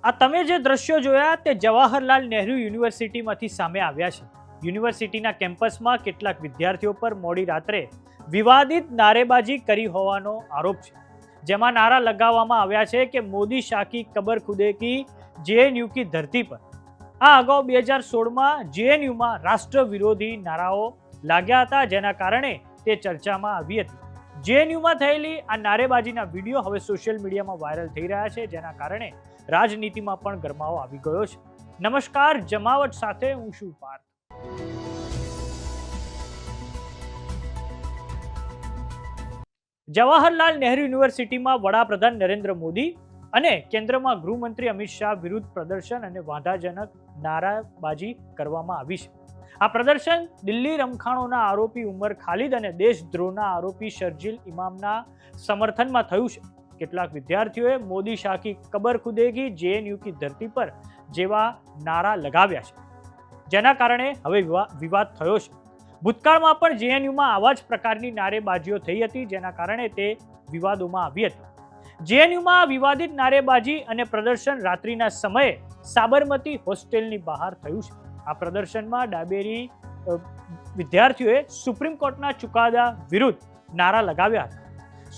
આ તમે જે દ્રશ્યો જોયા તે જવાહરલાલ નહેરુ યુનિવર્સિટીમાંથી સામે આવ્યા છે. યુનિવર્સિટીના કેમ્પસમાં કેટલાક વિદ્યાર્થીઓ પર મોડી રાત્રે વિવાદિત નારેબાજી કરી હોવાનો આરોપ છે, જેમાં નારા લગાવવામાં આવ્યા છે કે મોદી શાહ કી કબર ખુદેગી જેએનયુ કી ધરતી પર. આ અગાઉ 2016માં જેએનયુમાં રાષ્ટ્ર વિરોધી નારાઓ લાગ્યા હતા, જેના કારણે તે ચર્ચામાં આવી હતી. જેએનયુમાં થયેલી આ નારેબાજીના વિડીયો હવે સોશિયલ મીડિયામાં વાયરલ થઈ રહ્યા છે, જેના કારણે રાજનીતિમાં પણ ગરમાવો આવી ગયો છે. નમસ્કાર, જમાવટ સાથે હું છું પાર્થ. જવાહરલાલ નહેરુ યુનિવર્સિટીમાં વડાપ્રધાન નરેન્દ્ર મોદી અને કેન્દ્રમાં ગૃહમંત્રી અમિત શાહ વિરુદ્ધ પ્રદર્શન અને વાંધાજનક નારાબાજી કરવામાં આવી છે. આ પ્રદર્શન દિલ્હી રમખાણોના આરોપી ઉમર ખાલિદ અને દેશદ્રોહના આરોપી શરજીલ ઇમામના સમર્થનમાં થયું છે. કેટલાક વિદ્યાર્થીઓએ મોદી શાહ કી કબર ખુદેગી જેએનયુ કી ધરતી પર જેવા નારા લગાવ્યા છે, જેના કારણે હવે વિવાદ થયો છે. ભૂતકાળમાં પણ જેએનયુમાં આવા જ પ્રકારની નારેબાજીઓ થઈ હતી, જેના કારણે તે વિવાદોમાં આવી હતી. જેએનયુમાં વિવાદિત નારેબાજી અને પ્રદર્શન રાત્રિના સમયે સાબરમતી હોસ્ટેલની બહાર થયું છે. આ પ્રદર્શનમાં ડાબેરી વિદ્યાર્થીઓએ સુપ્રીમ કોર્ટના ચુકાદા વિરુદ્ધ નારા લગાવ્યા હતા.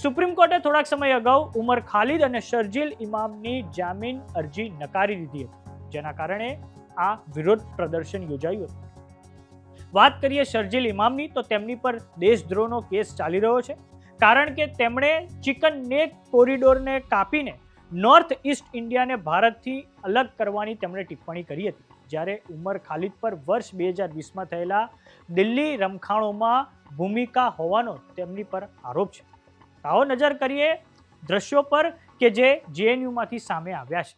સુપ્રીમ કોર્ટે થોડાક સમય અગાઉ ઉમર ખાલિદ અને શરજીલ ઇમામની જામીન અરજી નકારી દીધી હતી, જેના કારણે આ વિરોધ પ્રદર્શન યોજાયું હતું. વાત કરીએ શરજીલ ઇમામની, તો તેમની પર દેશદ્રોહનો કેસ ચાલી રહ્યો છે, કારણ કે તેમણે ચિકન નેક કોરિડોરને કાપીને નોર્થ ઇસ્ટ ઇન્ડિયાને ભારતથી અલગ કરવાની તેમણે ટિપ્પણી કરી હતી. જ્યારે ઉમર ખાલિદ પર વર્ષ 2020માં થયેલા દિલ્હી રમખાણોમાં ભૂમિકા હોવાનો તેમની પર આરોપ છે. આવો નજર કરીએ દ્રશ્યો પર કે જે જેએનયુમાંથી સામે આવ્યા છે.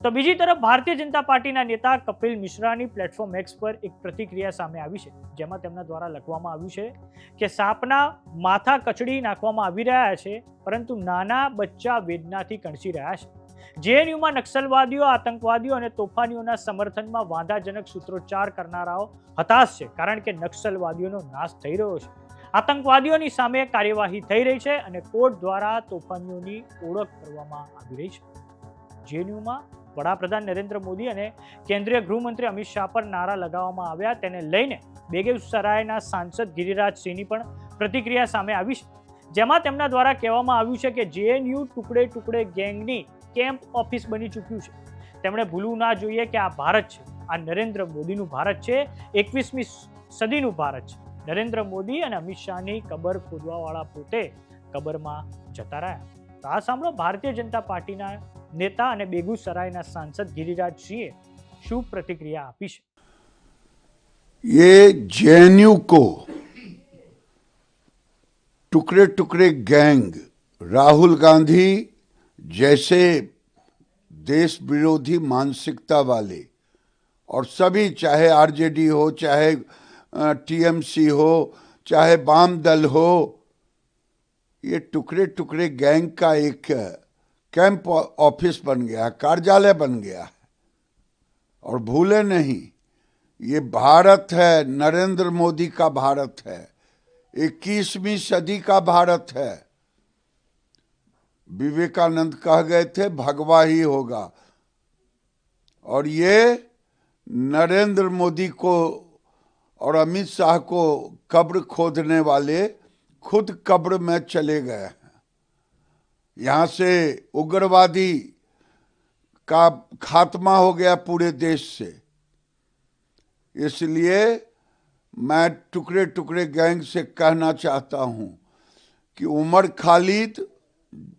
તો બીજી તરફ ભારતીય જનતા પાર્ટીના નેતા કપિલ મિશ્રાની પ્લેટફોર્મ એક્સ પર એક પ્રતિક્રિયા સામે આવી છે, જેમાં તેમના દ્વારા લખવામાં આવ્યું છે કે સાપના માથા કચડી નાખવામાં આવી રહ્યા છે, પરંતુ નાના બચ્ચા વેદનાથી કણસી રહ્યા છે. જેએનયુમાં નક્સલવાદીઓ, આતંકવાદીઓ અને તોફાનીઓના સમર્થનમાં વાંધાજનક સૂત્રોચ્ચાર કરનારાઓ હતાશ છે, કારણ કે નક્સલવાદીઓનો નાશ થઈ રહ્યો છે. આતંકવાદીઓની સામે કાર્યવાહી થઈ રહી છે અને કોર્ટ દ્વારા તોફાનીઓની ઓળખ કરવામાં આવી રહી છે. જેએનયુમાં વડાપ્રધાન નરેન્દ્ર મોદી અને કેન્દ્રીય ગૃહમંત્રી અમિત શાહ પર નારા લગાવવામાં આવ્યા, તેને લઈને બેગુસરાયના સાંસદ ગિરિરાજ સિંહની પણ પ્રતિક્રિયા સામે આવી છે, જેમાં તેમના દ્વારા કહેવામાં આવ્યું છે કે જેએનયુ ટુકડે ટુકડે ગેંગની કેમ્પ ઓફિસ બની ચૂક્યું છે. તેમણે ભૂલવું ના જોઈએ કે આ ભારત છે, આ નરેન્દ્ર મોદીનું ભારત છે, 21મી સદીનું ભારત છે. નરેન્દ્ર મોદી અને અમિત શાહની કબર ખોદવાવાળા પોતે કબરમાં જતા રહ્યા. તો આ સાંભળો ભારતીય જનતા પાર્ટીના नेता અને બેગુસરાયના सांसद गिरिराज सिंह શું प्रतिक्रिया આપી છે. ये जेएनयू को टुकड़े टुकड़े गैंग राहुल गांधी जैसे देश विरोधी मानसिकता वाले और सभी, चाहे आरजेडी हो, चाहे टीएमसी हो, चाहे वाम दल हो, ये टुकड़े टुकड़े गैंग का एक कैंप ऑफिस बन गया, कार्यालय बन गया है. और भूले नहीं, ये भारत है, नरेंद्र मोदी का भारत है, 21वीं सदी का भारत है. विवेकानंद कह गए थे भगवा ही होगा, और ये नरेंद्र मोदी को और अमित शाह को कब्र खोदने वाले खुद कब्र में चले गए हैं. यहाँ से उग्रवादी का खात्मा हो गया पूरे देश से. इसलिए मैं टुकड़े टुकड़े गैंग से कहना चाहता हूँ कि उमर खालिद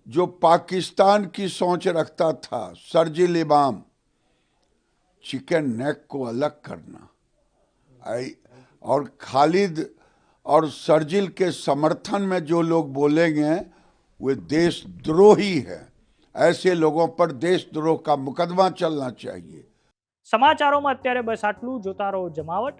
जो पाकिस्तान की सोच रखता था, शरजील इमाम, चिकन नेक को अलग करना, और खालिद और शर्जिल के समर्थन में जो लोग बोलेंगे वे देशद्रोही है। ऐसे लोगों पर देशद्रोह का मुकदमा चलना चाहिए। સમાચારોમાં અત્યારે બસ આટલું. જોતા રહો જમાવટ.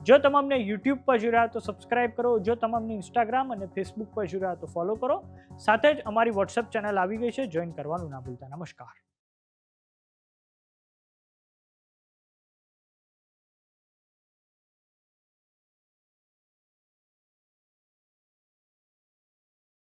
જો તમને યુટ્યુબ પર જોઈ રહ્યા તો સબસ્ક્રાઇબ કરો. જો તમને ઇન્સ્ટાગ્રામ અને ફેસબુક પર જોઈ રહ્યા તો ફોલો કરો. સાથે જ અમારી વોટ્સએપ ચેનલ આવી ગઈ છે, જોઈન કરવાનું ના ભૂલતા. નમસ્કાર.